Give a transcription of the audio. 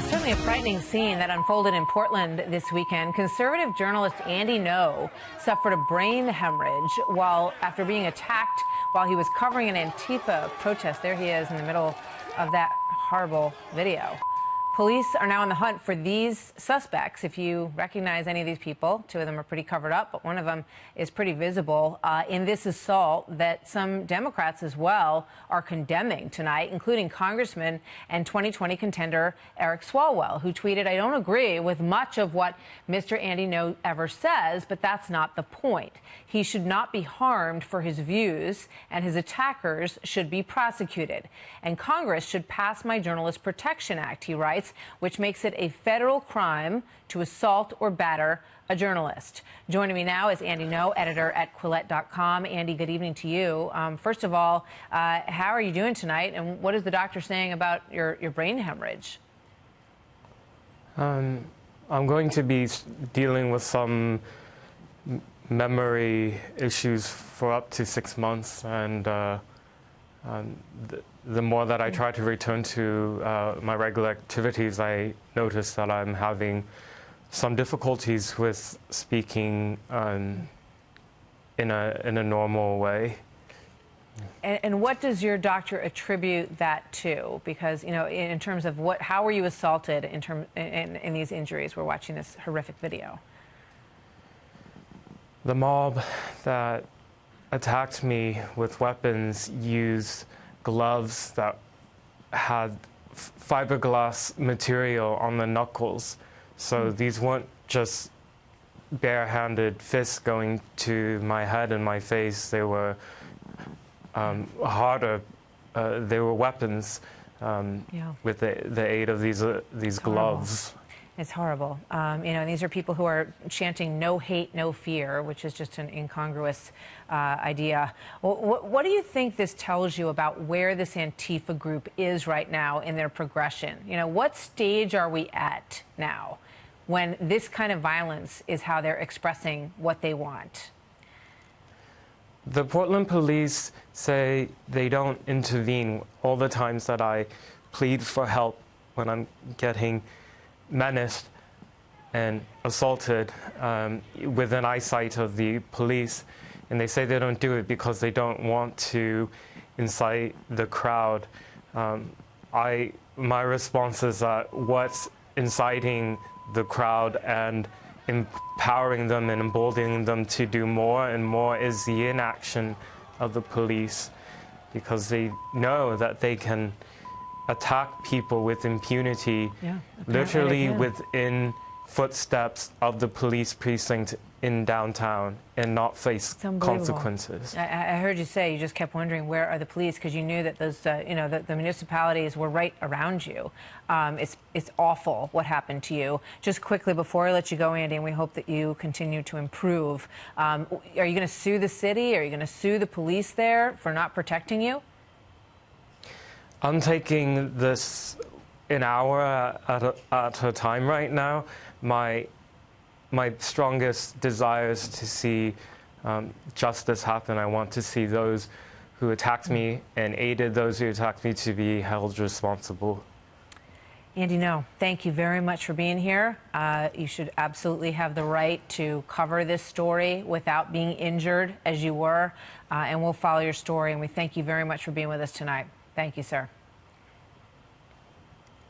It's certainly a frightening scene that unfolded in Portland this weekend. Conservative journalist Andy Ngo suffered a brain hemorrhage after being attacked while he was covering an Antifa protest. There he is in the middle of that horrible video. Police are now on the hunt for these suspects. If you recognize any of these people, two of them are pretty covered up, but one of them is pretty visible in this assault that some Democrats as well are condemning tonight, including Congressman and 2020 contender Eric Swalwell, who tweeted, "I don't agree with much of what Mr. Andy Ngo ever says, but that's not the point. He should not be harmed for his views, and his attackers should be prosecuted. And Congress should pass my Journalist Protection Act," he writes, which makes it a federal crime to assault or batter a journalist. Joining me now is Andy Ngo, editor at Quillette.com. Andy, good evening to you. First of all, how are you doing tonight, and what is the doctor saying about your brain hemorrhage? I'm going to be dealing with some memory issues for up to 6 months, and the more that I try to return to my regular activities, I notice that I'm having some difficulties with speaking in a normal way. And what does your doctor attribute that to? Because, you know, in terms of how were you assaulted in these injuries? We're watching this horrific video. The mob that attacked me with weapons used gloves that had fiberglass material on the knuckles. So these weren't just bare-handed fists going to my head and my face. They were harder. They were weapons with the aid of these gloves. It's horrible. You know, these are people who are chanting "no hate, no fear," which is just an incongruous idea. What do you think this tells you about where this Antifa group is right now in their progression? You know, what stage are we at now when this kind of violence is how they're expressing what they want? The Portland police say they don't intervene all the times that I plead for help when I'm getting menaced and assaulted within eyesight of the police, and they say they don't do it because they don't want to incite the crowd. My response is that what's inciting the crowd and empowering them and emboldening them to do more and more is the inaction of the police, because they know that they can attack people with impunity, literally within footsteps of the police precinct in downtown, and not face consequences. I heard you say you just kept wondering, where are the police? Because you knew that those, you know, the municipalities were right around you. It's awful what happened to you. Just quickly before I let you go, Andy, and we hope that you continue to improve. Are you going to sue the city? Are you going to sue the police there for not protecting you? I'm taking this an hour at a time right now. My strongest desire is to see justice happen. I want to see those who attacked me and aided those who attacked me to be held responsible. Andy Ngo, thank you very much for being here. You should absolutely have the right to cover this story without being injured as you were, and we'll follow your story, and we thank you very much for being with us tonight. Thank you, sir.